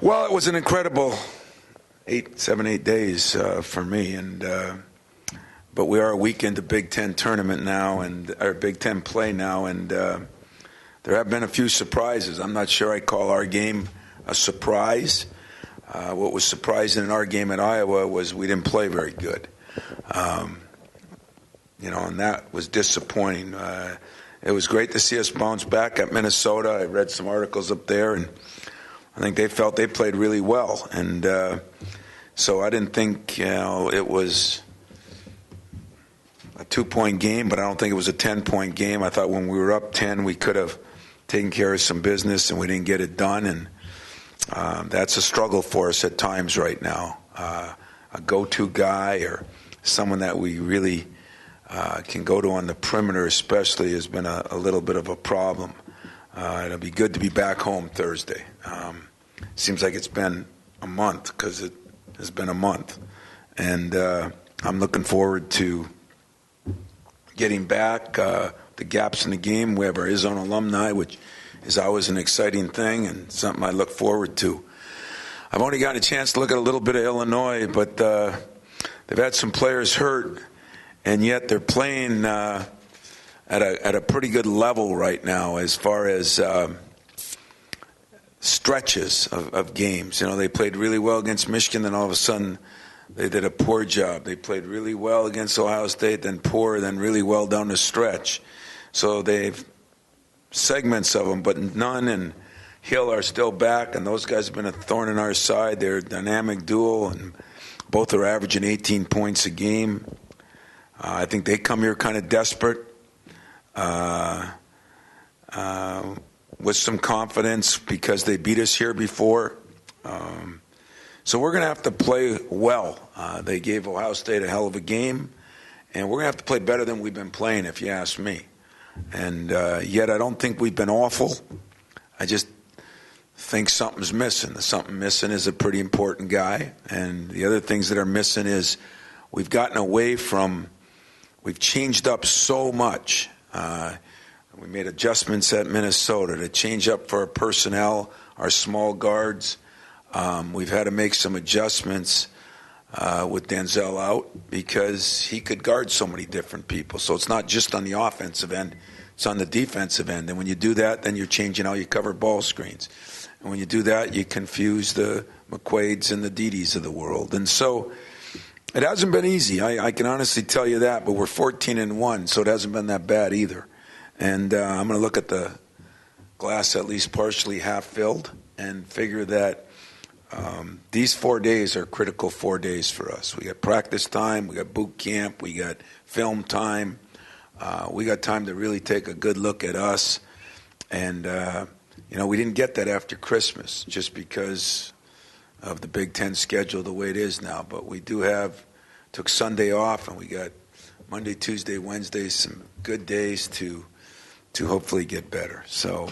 Well, it was an incredible 8 days for me, but we are a week into Big Ten tournament now, and our Big Ten play now, and there have been a few surprises. I'm not sure I call our game a surprise. What was surprising in our game at Iowa was we didn't play very good, and that was disappointing. It was great to see us bounce back at Minnesota. I read some articles up there, and I think they felt they played really well, and so I didn't think it was a 2-point game, but I don't think it was a 10-point game. I thought when we were up 10, we could have taken care of some business, and we didn't get it done, and that's a struggle for us at times right now. A go-to guy or someone that we really can go to on the perimeter especially has been a little bit of a problem. It'll be good to be back home Thursday. Seems like it's been a month because it has been a month. And I'm looking forward to getting back. The gaps in the game, we have our Izzo alumni, which is always an exciting thing and something I look forward to. I've only gotten a chance to look at a little bit of Illinois, but they've had some players hurt, and yet they're playing at a pretty good level right now as far as stretches of games. They played really well against Michigan, then all of a sudden they did a poor job. They played really well against Ohio State, then poor, then really well down the stretch. So they've segments of them, but none and Hill are still back, and those guys have been a thorn in our side. They're a dynamic duo, and both are averaging 18 points a game. I think they come here kind of desperate, with some confidence because they beat us here before. So we're going to have to play well. They gave Ohio State a hell of a game, and we're going to have to play better than we've been playing, if you ask me. And yet I don't think we've been awful. I just think something's missing. The something missing is a pretty important guy. And the other things that are missing is we've gotten away from – we've changed up so much. We made adjustments at Minnesota to change up for our personnel, our small guards. We've had to make some adjustments with Denzel out because he could guard so many different people. So it's not just on the offensive end, it's on the defensive end. And when you do that, then you're changing how you cover ball screens. And when you do that, you confuse the McQuaids and the Didi's of the world. And so it hasn't been easy. I can honestly tell you that, but we're 14-1, so it hasn't been that bad either. And I'm going to look at the glass at least partially half filled and figure that these 4 days are critical 4 days for us. We got practice time, we got boot camp, we got film time. We got time to really take a good look at us. And, we didn't get that after Christmas just because of the Big Ten schedule the way it is now. But we took Sunday off, and we got Monday, Tuesday, Wednesday, some good days to hopefully get better. So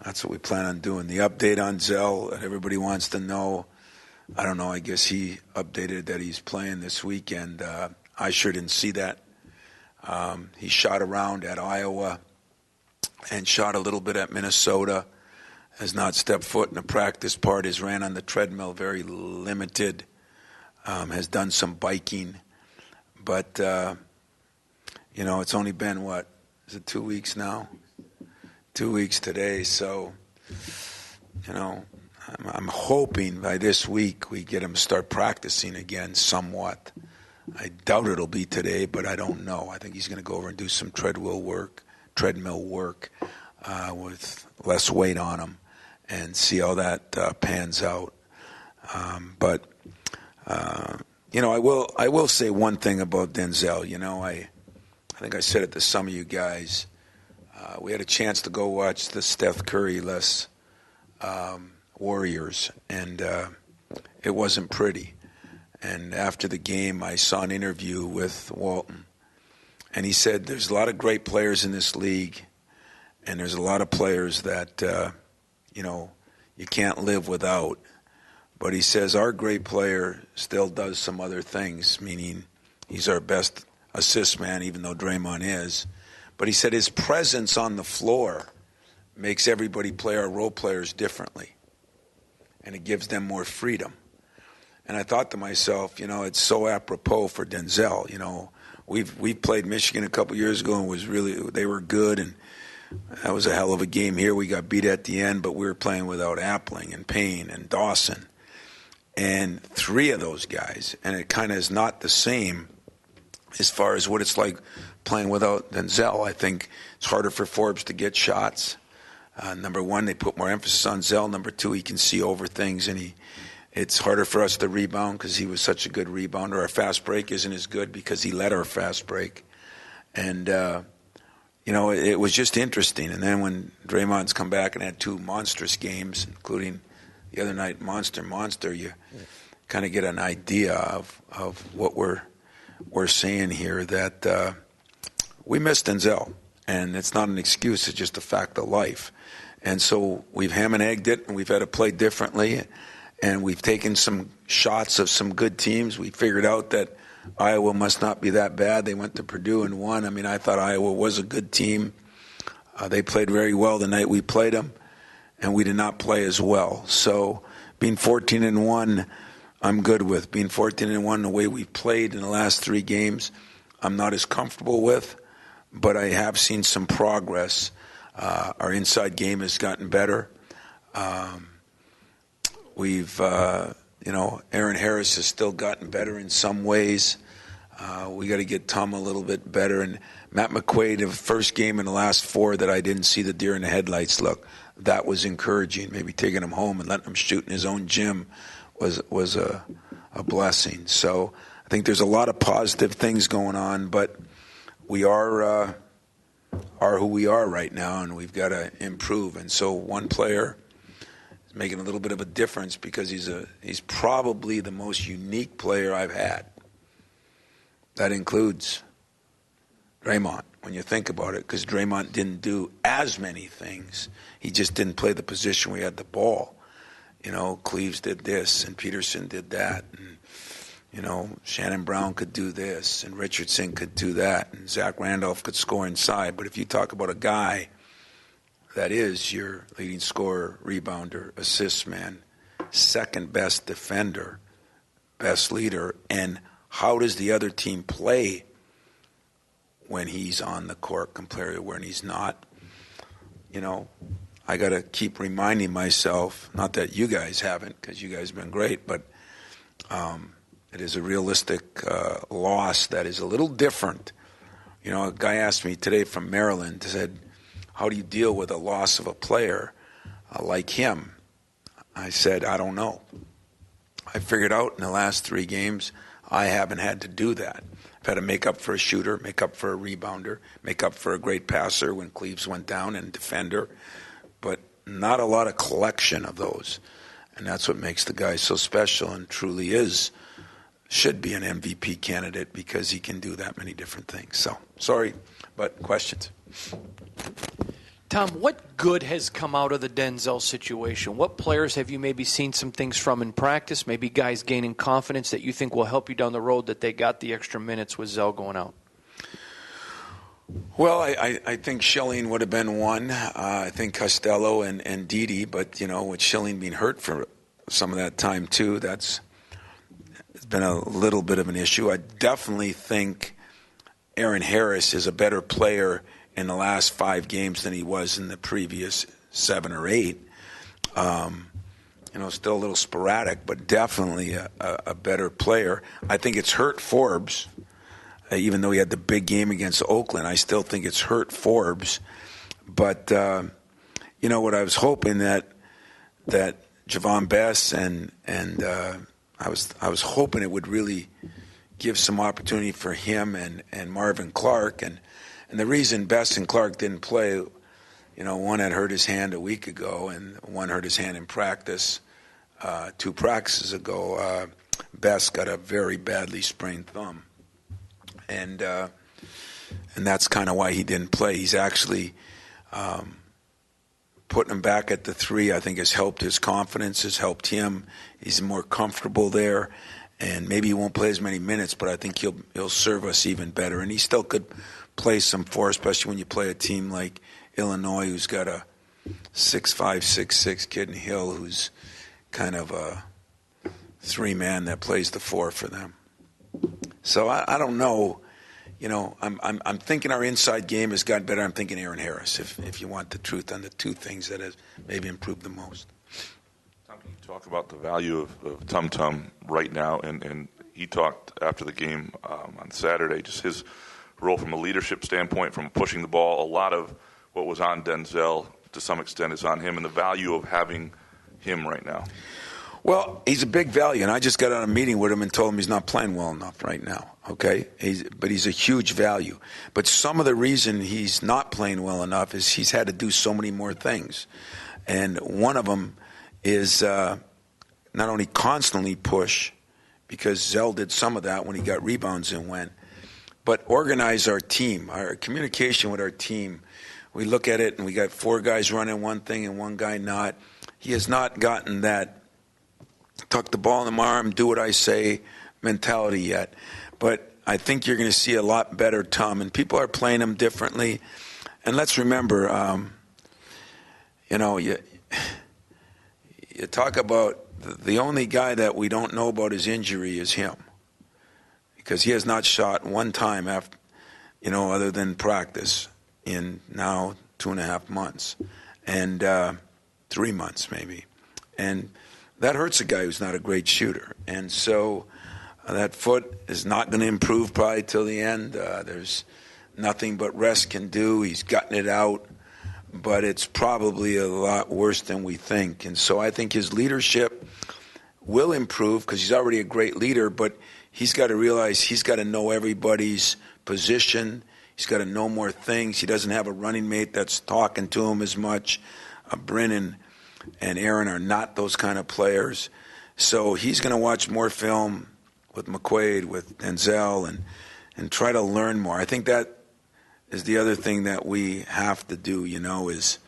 that's what we plan on doing. The update on Zell that everybody wants to know, I don't know, I guess he updated that he's playing this weekend. I sure didn't see that. He shot around at Iowa and shot a little bit at Minnesota, has not stepped foot in the practice part, has ran on the treadmill very limited, has done some biking. But, it's only been, is it 2 weeks now? 2 weeks today, so, I'm hoping by this week we get him to start practicing again somewhat. I doubt it'll be today, but I don't know. I think he's going to go over and do some treadmill work with less weight on him and see how that pans out. But I will say one thing about Denzel. I think I said it to some of you guys. We had a chance to go watch the Steph Curry-less Warriors, and it wasn't pretty. And after the game, I saw an interview with Walton, and he said there's a lot of great players in this league, and there's a lot of players that, you can't live without. But he says our great player still does some other things, meaning he's our best assist man, even though Draymond is. But he said his presence on the floor makes everybody play our role players differently. and it gives them more freedom. And I thought to myself, it's so apropos for Denzel. We played Michigan a couple years ago and they were good, and that was a hell of a game here. We got beat at the end, but we were playing without Appling and Payne and Dawson. And 3 of those guys, and it kind of is not the same as far as what it's like playing without Denzel. I think it's harder for Forbes to get shots. Number one, they put more emphasis on Zell. Number two, he can see over things, and it's harder for us to rebound because he was such a good rebounder. Our fast break isn't as good because he led our fast break. And, it was just interesting. And then when Draymond's come back and had 2 monstrous games, including the other night, monster, you kind of get an idea of what we're saying here, that we missed Denzel. And it's not an excuse, it's just a fact of life. And so we've ham and egged it, and we've had to play differently. And we've taken some shots of some good teams. We figured out that Iowa must not be that bad. They went to Purdue and won. I mean, I thought Iowa was a good team. They played very well the night we played them, and we did not play as well. So being 14-1, I'm good with. Being 14-1, the way we played in the last 3 games, I'm not as comfortable with, but I have seen some progress. Our inside game has gotten better. Aaron Harris has still gotten better in some ways. We got to get Tom a little bit better. And Matt McQuaid, the first game in the last 4 that I didn't see the deer in the headlights look, that was encouraging. Maybe taking him home and letting him shoot in his own gym was a blessing. So I think there's a lot of positive things going on, but we are who we are right now, and we've got to improve. And so one player is making a little bit of a difference because he's probably the most unique player I've had. That includes Draymond, when you think about it, because Draymond didn't do as many things. He just didn't play the position where he had the ball. Cleaves did this, and Peterson did that, and Shannon Brown could do this, and Richardson could do that, and Zach Randolph could score inside. But if you talk about a guy that is your leading scorer, rebounder, assist man, second best defender, best leader, and how does the other team play when he's on the court compared to when he's not? I got to keep reminding myself, not that you guys haven't, because you guys have been great, but it is a realistic loss that is a little different. A guy asked me today from Maryland, said, how do you deal with a loss of a player like him? I said, I don't know. I figured out in the last 3 games, I haven't had to do that. I've had to make up for a shooter, make up for a rebounder, make up for a great passer when Cleves went down, and defender, but not a lot of collection of those. And that's what makes the guy so special, and truly should be an MVP candidate because he can do that many different things. So, sorry, but questions? Tom, what good has come out of the Denzel situation? What players have you maybe seen some things from in practice, maybe guys gaining confidence that you think will help you down the road that they got the extra minutes with Zell going out? Well, I think Schilling would have been one. I think Costello and Didi, but, with Schilling being hurt for some of that time too, it's been a little bit of an issue. I definitely think Aaron Harris is a better player in the last 5 games than he was in the previous 7 or 8. Still a little sporadic, but definitely a better player. I think it's hurt Forbes, even though he had the big game against Oakland. I still think it's hurt Forbes. But, what I was hoping that Javon Bess and I was hoping it would really give some opportunity for him and Marvin Clark. And the reason Bess and Clark didn't play, one had hurt his hand a week ago, and one hurt his hand in practice 2 practices ago. Bess got a very badly sprained thumb. And that's kind of why he didn't play. He's actually putting him back at the 3, I think, has helped his confidence, has helped him. He's more comfortable there, and maybe he won't play as many minutes, but I think he'll serve us even better. And he still could play some for, especially when you play a team like Illinois, who's got a 6'5", 6'6" kid in Hill who's kind of a three-man that plays the four for them. So I don't know. I'm thinking our inside game has gotten better. I'm thinking Aaron Harris, if you want the truth on the two things that have maybe improved the most. Tom, can you talk about the value of Tum Tum right now? And he talked after the game on Saturday, just his role from a leadership standpoint, from pushing the ball. A lot of what was on Denzel, to some extent, is on him, and the value of having him right now. Well, he's a big value, and I just got on a meeting with him and told him he's not playing well enough right now, okay? But he's a huge value. But some of the reason he's not playing well enough is he's had to do so many more things. And one of them is not only constantly push, because Zell did some of that when he got rebounds and went, but organize our team, our communication with our team. We look at it, and we got four guys running one thing and one guy not. He has not gotten that tuck the ball in the arm, do what I say mentality yet. But I think you're going to see a lot better Tom, and people are playing him differently. And let's remember, you talk about the only guy that we don't know about his injury is him, because he has not shot one time after, other than practice in now 2.5 months and 3 months maybe. And that hurts a guy who's not a great shooter. And so that foot is not going to improve probably till the end. There's nothing but rest can do. He's gotten it out, but it's probably a lot worse than we think. And so I think his leadership will improve, because he's already a great leader, but he's got to realize he's got to know everybody's position. He's got to know more things. He doesn't have a running mate that's talking to him as much. Brennan and Aaron are not those kind of players. So he's going to watch more film with McQuaid, with Denzel, and try to learn more. I think that is the other thing that we have to do, is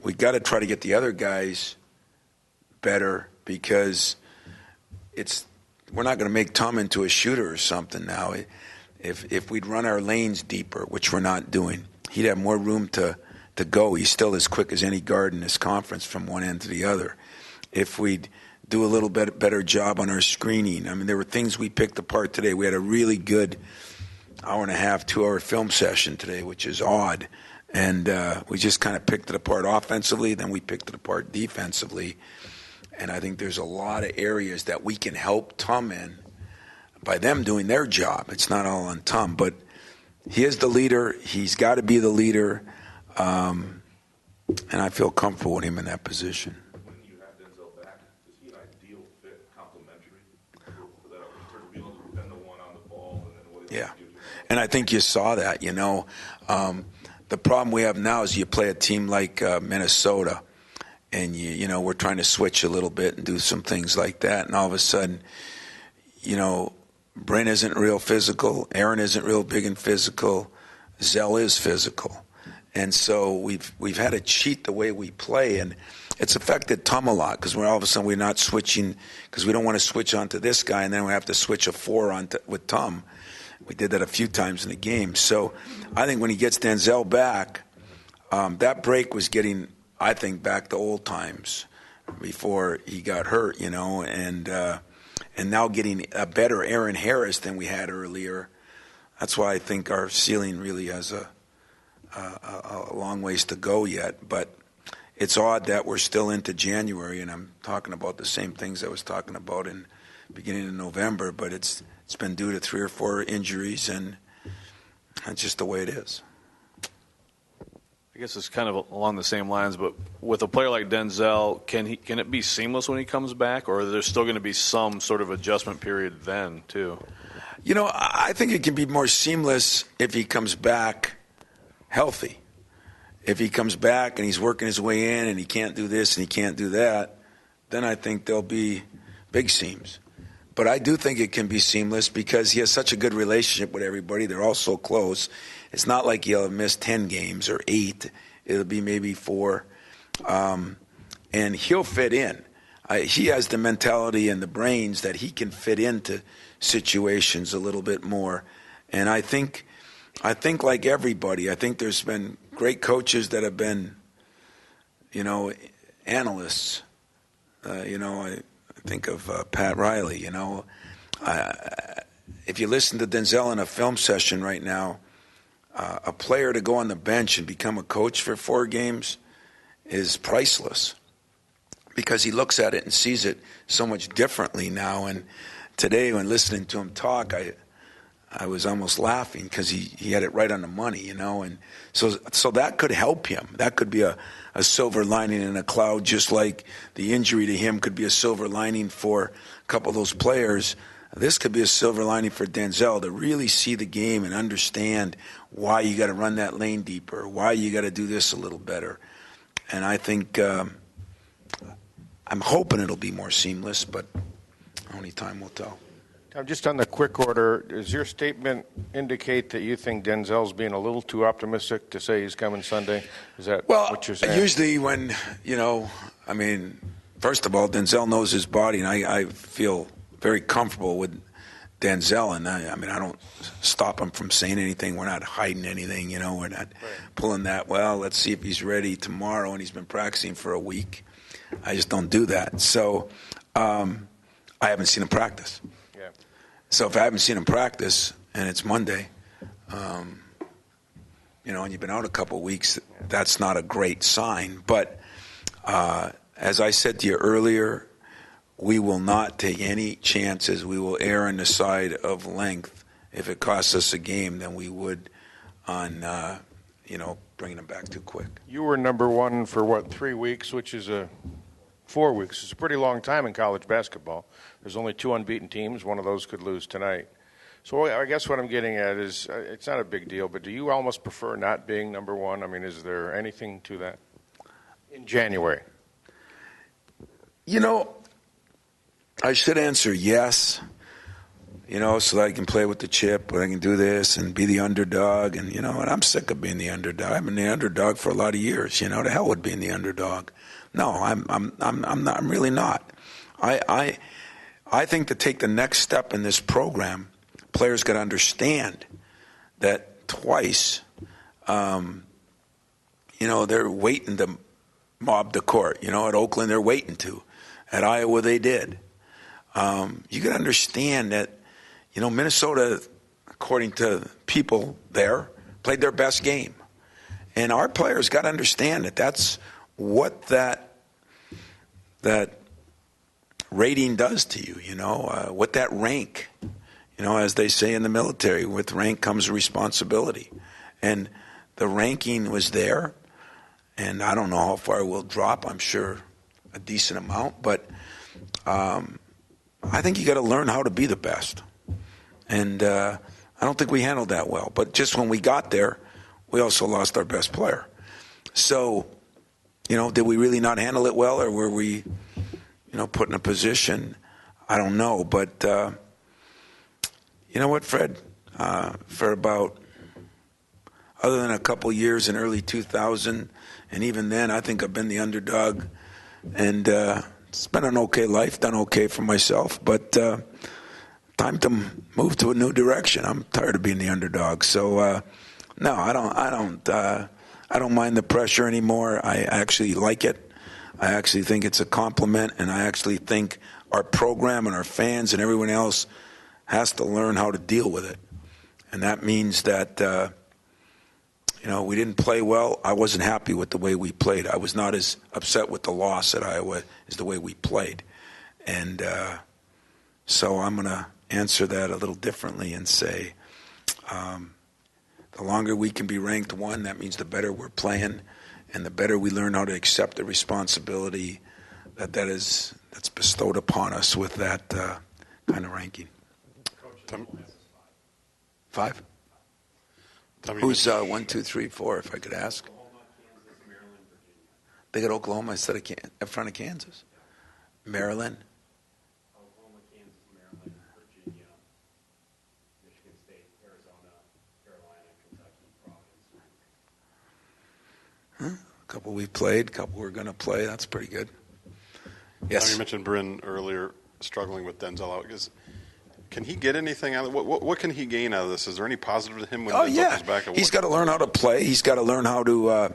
we got to try to get the other guys better, because we're not going to make Tom into a shooter or something now. If we'd run our lanes deeper, which we're not doing, he'd have more room to go. He's still as quick as any guard in this conference from one end to the other. If we'd do a little bit better job on our screening. I mean, there were things we picked apart today. We had a really good 1.5, 2-hour film session today, which is odd. And we just kind of picked it apart offensively, then we picked it apart defensively. And I think there's a lot of areas that we can help Tom in by them doing their job. It's not all on Tom, but he is the leader. He's got to be the leader. And I feel comfortable with him in that position. When you have Denzel back, is he an ideal fit, complementary for that? For being able to defend the one on the ball, and then what he Yeah, do? and I think you saw that. The problem we have now is you play a team like Minnesota, and we're trying to switch a little bit and do some things like that, and all of a sudden, Brent isn't real physical, Aaron isn't real big and physical, Zell is physical. And so we've had to cheat the way we play, and it's affected Tom a lot, because all of a sudden we're not switching, because we don't want to switch onto this guy, and then we have to switch a 4 on with Tom. We did that a few times in the game. So I think when he gets Denzel back, that break was getting, I think, back to old times before he got hurt, and now getting a better Aaron Harris than we had earlier. That's why I think our ceiling really has a long ways to go yet, but it's odd that we're still into January, and I'm talking about the same things I was talking about in beginning of November, but it's been due to 3 or 4 injuries, and that's just the way it is. I guess it's kind of along the same lines, but with a player like Denzel, can it be seamless when he comes back, or is there still going to be some sort of adjustment period then too? I think it can be more seamless if he comes back healthy. If he comes back and he's working his way in and he can't do this and he can't do that, then I think there'll be big seams. But I do think it can be seamless because he has such a good relationship with everybody. They're all so close. It's not like he'll have missed 10 games or 8. It'll be maybe 4. And he'll fit in. He has the mentality and the brains that he can fit into situations a little bit more. And I think like everybody, I think there's been great coaches that have been, analysts I think of Pat Riley. If you listen to Denzel in a film session right now, a player to go on the bench and become a coach for 4 games is priceless, because he looks at it and sees it so much differently now. And today, when listening to him talk, I was almost laughing, because he had it right on the money, and so that could help him. That could be a silver lining in a cloud, just like the injury to him could be a silver lining for a couple of those players. This could be a silver lining for Denzel to really see the game and understand why you got to run that lane deeper, why you got to do this a little better. And I think I'm hoping it'll be more seamless, but only time will tell. Tom, just on the quick order, does your statement indicate that you think Denzel's being a little too optimistic to say he's coming Sunday? Is that what you're saying? Usually when, first of all, Denzel knows his body, and I feel very comfortable with Denzel, and I don't stop him from saying anything. We're not hiding anything, we're not pulling that, let's see if he's ready tomorrow, and he's been practicing for a week. I just don't do that. So I haven't seen him practice. Yeah. So if I haven't seen him practice and it's Monday, and you've been out a couple of weeks, that's not a great sign. But as I said to you earlier, we will not take any chances. We will err on the side of length if it costs us a game than we would on, bringing them back too quick. You were number 1 for, 3 weeks, which is 4 weeks. It's a pretty long time in college basketball. There's only 2 unbeaten teams. One of those could lose tonight. So I guess what I'm getting at is it's not a big deal, but do you almost prefer not being number 1? Is there anything to that in January? I should answer yes, so that I can play with the chip, but I can do this and be the underdog. And, and I'm sick of being the underdog. I've been the underdog for a lot of years, to hell with being the underdog. No, I'm not, I'm really not. I think to take the next step in this program, players got to understand that twice, they're waiting to mob the court. At Oakland, they're waiting to. At Iowa, they did. You got to understand that, Minnesota, according to people there, played their best game. And our players got to understand that that's what that rating does to you, what that rank, as they say in the military, with rank comes responsibility. And the ranking was there, and I don't know how far we'll drop. I'm sure a decent amount, but I think you got to learn how to be the best. And I don't think we handled that well. But just when we got there, we also lost our best player. So, did we really not handle it well, or were we, put in a position? I don't know. But you know what, Fred? For about, other than a couple years in early 2000, and even then, I think I've been the underdog. And it's been an okay life, done okay for myself. But time to move to a new direction. I'm tired of being the underdog. So no, I don't mind the pressure anymore. I actually like it. I actually think it's a compliment, and I actually think our program and our fans and everyone else has to learn how to deal with it. And that means that we didn't play well. I wasn't happy with the way we played. I was not as upset with the loss at Iowa as the way we played. And so I'm going to answer that a little differently and say the longer we can be ranked 1, that means the better we're playing, and the better we learn how to accept the responsibility that's bestowed upon us with that kind of ranking. 5? Who's 1, 2, 3, 4, if I could ask? Oklahoma, Kansas, Maryland, Virginia. They got Oklahoma instead of in front of Kansas? Maryland? Oklahoma, Kansas, Maryland, Virginia, Michigan State, Arizona, Carolina, Kentucky, Providence. A couple we've played, a couple we're going to play. That's pretty good. Yes. You mentioned Bryn earlier struggling with Denzel out. Can he get anything out of it? What can he gain out of this? Is there any positive to him when Denzel comes back? He's got to learn how to play. He's got to learn how to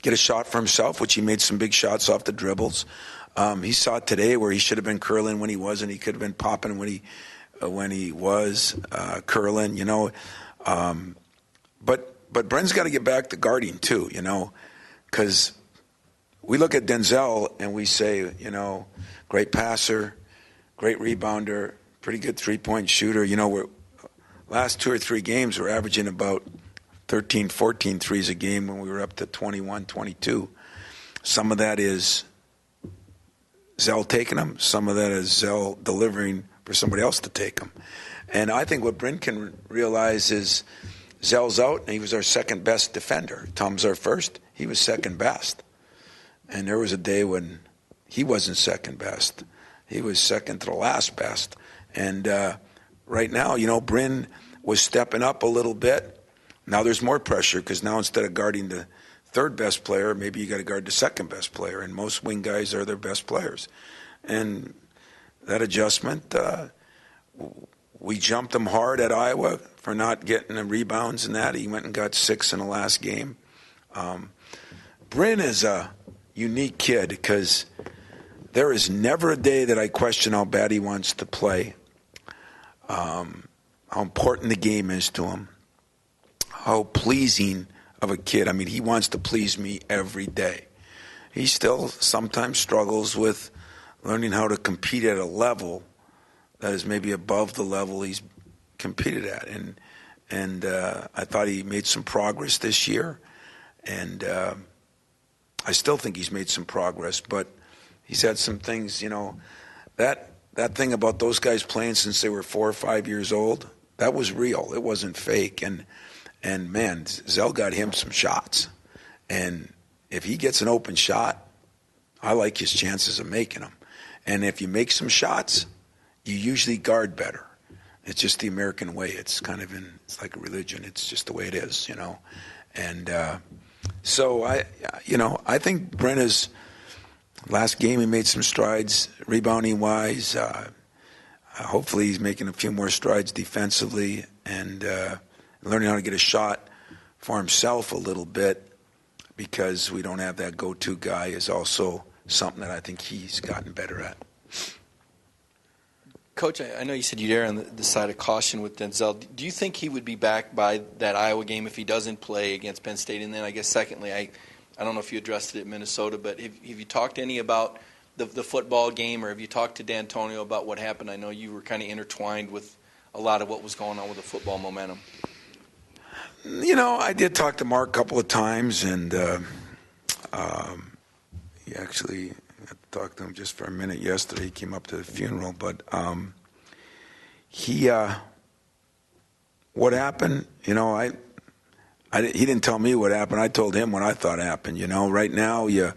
get a shot for himself, which he made some big shots off the dribbles. He saw it today where he should have been curling when he wasn't. He could have been popping when he was curling, But Brent's got to get back to guarding too, because we look at Denzel and we say, great passer, great rebounder, pretty good three-point shooter. We're last 2 or 3 games we're averaging about 13, 14 threes a game when we were up to 21, 22. Some of that is Zell taking them. Some of that is Zell delivering for somebody else to take them. And I think what Brent can realize is Zell's out, and he was our second best defender. Tom's our first. He was second best. And there was a day when he wasn't second best. He was second to the last best. And right now, Bryn was stepping up a little bit. Now there's more pressure because now instead of guarding the third best player, maybe you got to guard the second best player. And most wing guys are their best players. And that adjustment, we jumped him hard at Iowa for not getting the rebounds and that. He went and got 6 in the last game. Bryn is a unique kid because there is never a day that I question how bad he wants to play, how important the game is to him, how pleasing of a kid. I mean, he wants to please me every day. He still sometimes struggles with learning how to compete at a level that is maybe above the level he's competed at. And I thought he made some progress this year. And I still think he's made some progress, but he's had some things, that thing about those guys playing since they were 4 or 5 years old, that was real. It wasn't fake. And man, Zell got him some shots. And if he gets an open shot, I like his chances of making them. And if you make some shots, you usually guard better. It's just the American way. It's it's like a religion. It's just the way it is, And so I think Brent is, last game he made some strides rebounding wise. Hopefully he's making a few more strides defensively and learning how to get a shot for himself a little bit, because we don't have that go-to guy is also something that I think he's gotten better at. Coach, I know you said you'd err on the side of caution with Denzel. Do you think he would be back by that Iowa game if he doesn't play against Penn State? And then I guess secondly, I don't know if you addressed it at Minnesota, but have you talked to any about the football game, or have you talked to D'Antonio about what happened? I know you were kind of intertwined with a lot of what was going on with the football momentum. I did talk to Mark a couple of times, and he actually I talked to him just for a minute yesterday. He came up to the funeral, but what happened? He didn't tell me what happened. I told him what I thought happened. Right now you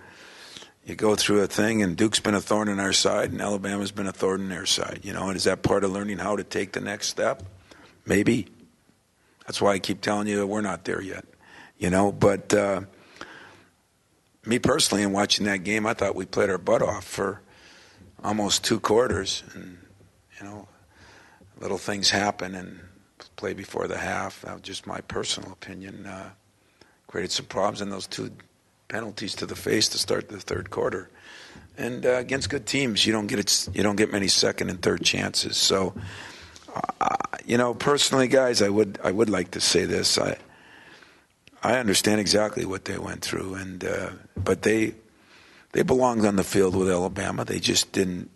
go through a thing, and Duke's been a thorn in our side, and Alabama's been a thorn in their side. And is that part of learning how to take the next step? Maybe. That's why I keep telling you we're not there yet. But me personally, in watching that game, I thought we played our butt off for almost 2 quarters, and little things happen and play before the half. That was just my personal opinion. Created some problems in those 2 penalties to the face to start the third quarter. And against good teams, you don't get many second and third chances. So, personally, guys, I would like to say this. I understand exactly what they went through, and but they belonged on the field with Alabama. They just didn't.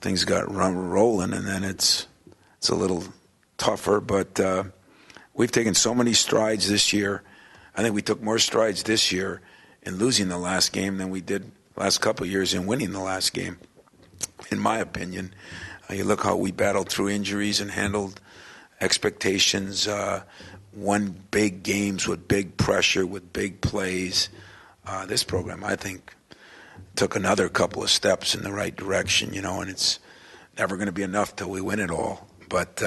Things got rolling, and then it's a little tougher. But we've taken so many strides this year. I think we took more strides this year in losing the last game than we did last couple of years in winning the last game, in my opinion. You look how we battled through injuries and handled expectations, won big games with big pressure, with big plays. This program, I think, took another couple of steps in the right direction, and it's never going to be enough till we win it all. But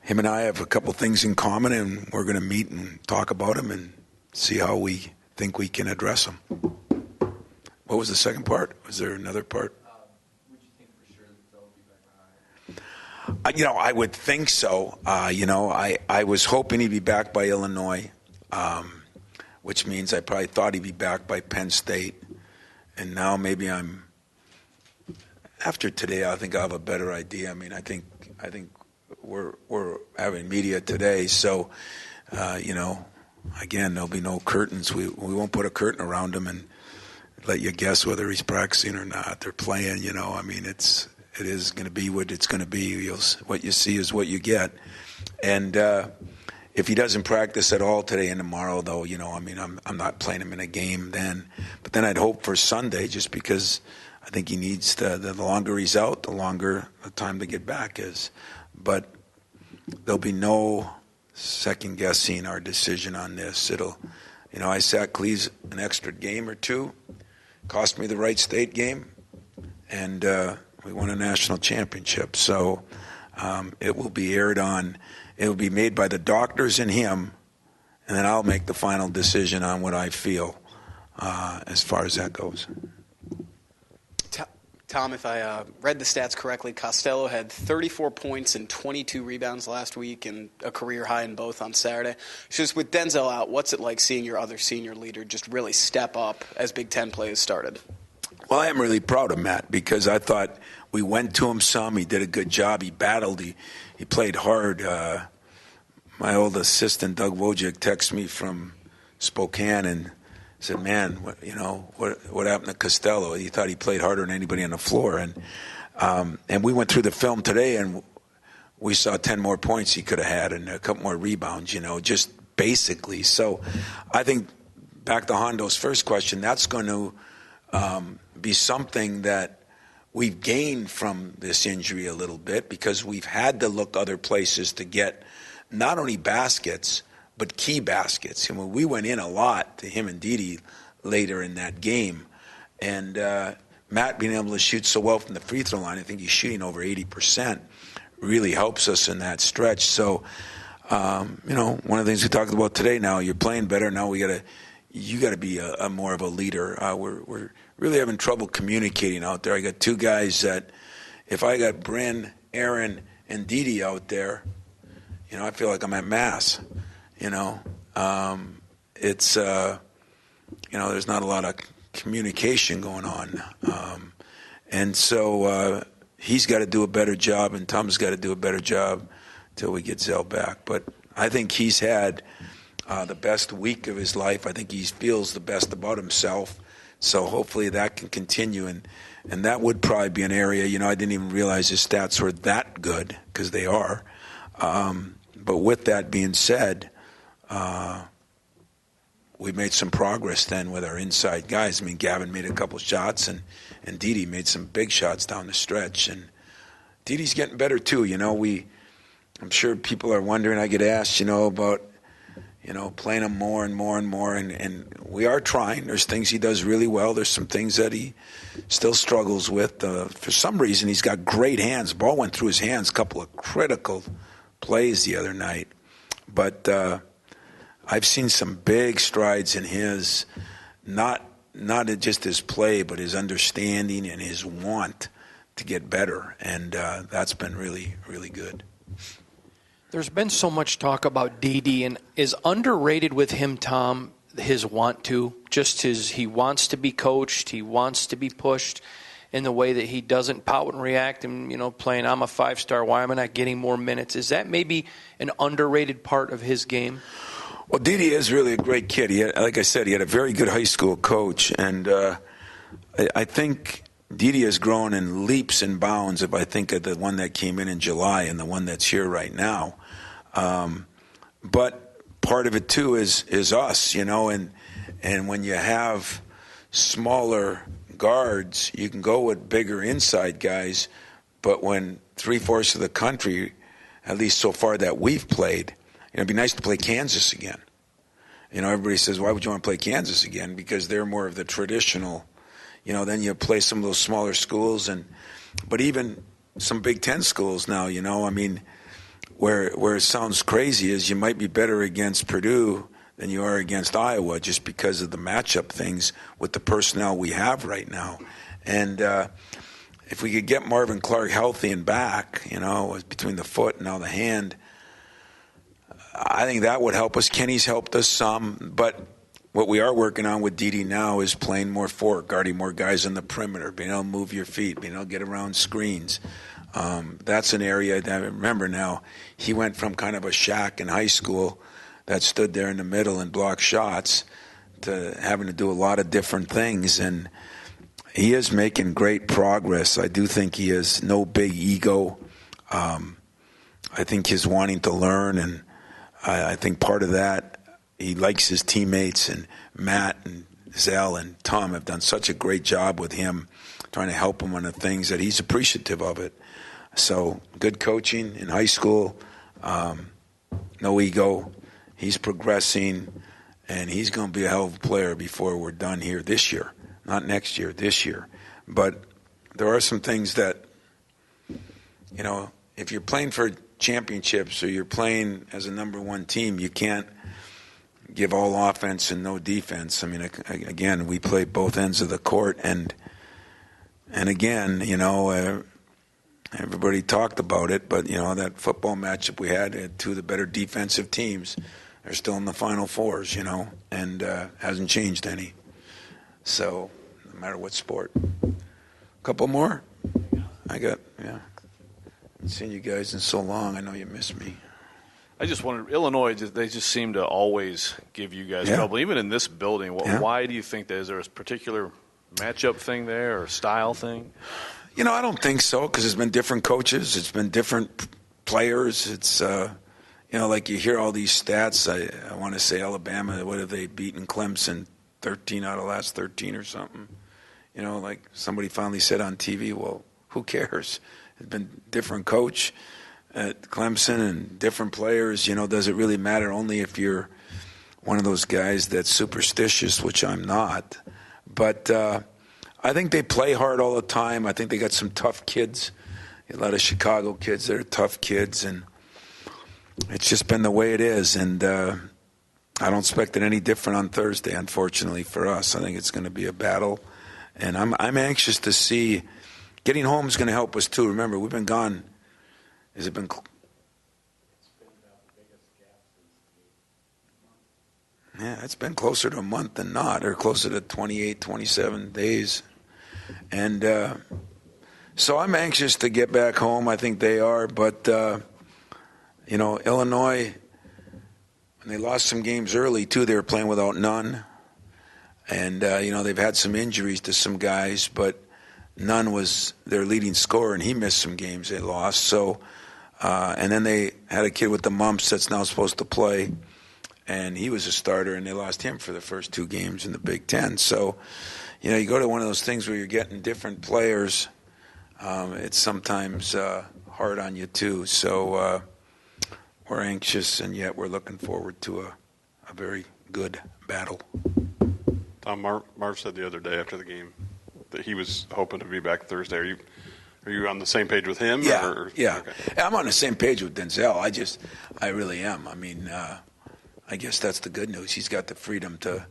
him and I have a couple things in common, and we're going to meet and talk about them and see how we think we can address them. What was the second part? Was there another part? I would think so. I was hoping he'd be back by Illinois, which means I probably thought he'd be back by Penn State. now maybe after today, I think I'll have a better idea. I mean, I think we're having media today, so again, there'll be no curtains. We won't put a curtain around him and let you guess whether he's practicing or not. They're playing, I mean, it is going to be what it's going to be. What you see is what you get. And if he doesn't practice at all today and tomorrow, though, I mean, I'm not playing him in a game then. But then I'd hope for Sunday, just because I think he needs the longer he's out, the longer the time to get back is. But there'll be no second guessing our decision on this. I sat Cleves an extra game or two, cost me the Wright State game, and we won a national championship. So it will be it will be made by the doctors and him, and then I'll make the final decision on what I feel as far as that goes. Tom, if I read the stats correctly, Costello had 34 points and 22 rebounds last week and a career high in both on Saturday. Just with Denzel out, what's it like seeing your other senior leader just really step up as Big Ten play has started? Well, I am really proud of Matt because I thought we went to him some. He did a good job. He battled. He played hard. My old assistant, Doug Wojcik, texted me from Spokane and said, man, what happened to Costello? He thought he played harder than anybody on the floor. And we went through the film today, and we saw 10 more points he could have had and a couple more rebounds, just basically. So I think back to Hondo's first question, that's going to be something that we've gained from this injury a little bit because we've had to look other places to get not only baskets, but key baskets. And we went in a lot to him and Didi later in that game. And Matt being able to shoot so well from the free throw line, I think he's shooting over 80%, really helps us in that stretch. So, one of the things we talked about today now, you're playing better. Now you got to be a more of a leader. We're really having trouble communicating out there. I got two guys that, if I got Bryn, Aaron, and Didi out there, I feel like I'm at Mass. It's there's not a lot of communication going on, and so he's got to do a better job, and Tom's got to do a better job till we get Zell back. But I think he's had the best week of his life. I think he feels the best about himself. So hopefully that can continue, and that would probably be an area. I didn't even realize his stats were that good because they are. But with that being said, we made some progress then with our inside guys. I mean, Gavin made a couple shots, and Didi made some big shots down the stretch. And Didi's getting better too. I'm sure people are wondering. I get asked, about playing him more and more and more, and we are trying. There's things he does really well. There's some things that he still struggles with. For some reason, he's got great hands. The ball went through his hands a couple of critical plays the other night. But I've seen some big strides in his, not just his play, but his understanding and his want to get better. And that's been really, really good. There's been so much talk about Didi, and is underrated with him, Tom, his want to, he wants to be coached, he wants to be pushed in the way that he doesn't pout and react and, playing, I'm a 5-star, why am I not getting more minutes? Is that maybe an underrated part of his game? Well, Didi is really a great kid. Like I said, he had a very good high school coach, and I think Didi has grown in leaps and bounds if I think of the one that came in July and the one that's here right now. But part of it, too, is us, and when you have smaller guards, you can go with bigger inside guys, but when 3/4 of the country, at least so far that we've played, it'd be nice to play Kansas again. Everybody says, why would you want to play Kansas again? Because they're more of the traditional, then you play some of those smaller schools, but even some Big Ten schools now, where it sounds crazy is you might be better against Purdue than you are against Iowa just because of the matchup things with the personnel we have right now. And if we could get Marvin Clark healthy and back, between the foot and now the hand, I think that would help us. Kenny's helped us some, but what we are working on with Didi now is playing more forward, guarding more guys on the perimeter, being able to move your feet, being able to get around screens. That's an area that I remember now. He went from kind of a shack in high school that stood there in the middle and blocked shots to having to do a lot of different things. And he is making great progress. I do think he has no big ego. I think he's wanting to learn, and I think part of that, he likes his teammates, and Matt and Zell and Tom have done such a great job with him, trying to help him on the things that he's appreciative of it. So good coaching in high school, no ego. He's progressing, and he's going to be a hell of a player before we're done here this year. Not next year, this year. But there are some things that, you know, if you're playing for championships or you're playing as a number one team, you can't give all offense and no defense. I mean, again, we play both ends of the court, and again, you know, everybody talked about it, but, you know, that football matchup we had two of the better defensive teams. They're still in the Final Fours, you know, and hasn't changed any. So, no matter what sport. A couple more? I got, yeah. Haven't seen you guys in so long. I know you miss me. I just wondered, Illinois, they just seem to always give you guys trouble, even in this building. Why do you think that? Is there a particular matchup thing there or style thing? You know, I don't think so, because it's been different coaches. It's been different players. It's, you know, like you hear all these stats. I want to say Alabama, what have they beaten Clemson? 13 out of the last 13 or something. You know, like somebody finally said on TV, well, who cares? It's been different coach at Clemson and different players. You know, does it really matter? Only if you're one of those guys that's superstitious, which I'm not. But I think they play hard all the time. I think they got some tough kids, a lot of Chicago kids that are tough kids, and it's just been the way it is. And I don't expect it any different on Thursday, unfortunately for us. I think it's going to be a battle, and I'm anxious to see. Getting home is going to help us too. Remember, we've been gone. Has it been? Yeah, it's been closer to a month than not, or closer to 28, 27 days. And so I'm anxious to get back home. I think they are. But, you know, Illinois, when they lost some games early, too, they were playing without none. And, you know, they've had some injuries to some guys, but Nunn was their leading scorer, and he missed some games they lost. So, and then they had a kid with the mumps that's now supposed to play, and he was a starter, and they lost him for the first two games in the Big Ten. So, you know, you go to one of those things where you're getting different players, it's sometimes hard on you too. So we're anxious, and yet we're looking forward to a very good battle. Tom, Marv said the other day after the game that he was hoping to be back Thursday. Are you on the same page with him? Yeah, yeah. Okay. I'm on the same page with Denzel. I really am. I mean, I guess that's the good news. He's got the freedom to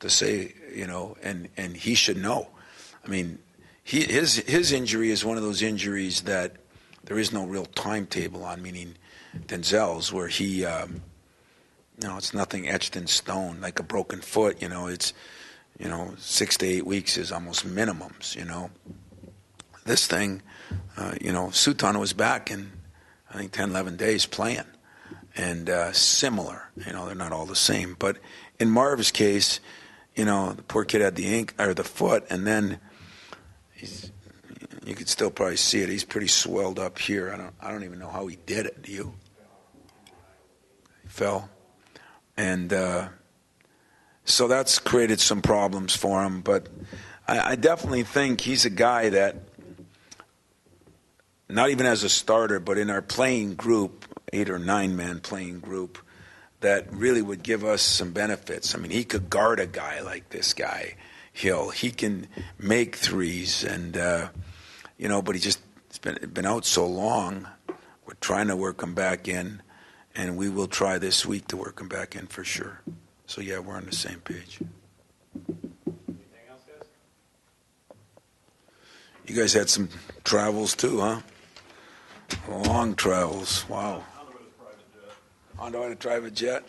say, you know, and he should know. I mean, his injury is one of those injuries that there is no real timetable on, meaning Denzel's, where he, you know, it's nothing etched in stone, like a broken foot, you know, it's, you know, 6 to 8 weeks is almost minimums, you know. This thing, you know, Sutan was back in, I think, 10, 11 days playing. And similar, you know, they're not all the same. But in Marv's case, you know, the poor kid had the foot, and then you could still probably see it. He's pretty swelled up here. I don't even know how he did it. Do you? He fell. And so that's created some problems for him. But I definitely think he's a guy that, not even as a starter, but in our playing group, 8 or 9 man playing group, that really would give us some benefits. I mean, he could guard a guy like this guy, Hill. He can make threes, and you know, but he's been out so long. We're trying to work him back in, and we will try this week to work him back in for sure. So yeah, we're on the same page. Anything else, guys? You guys had some travels too, huh? Long travels. Wow. On the way to private jet.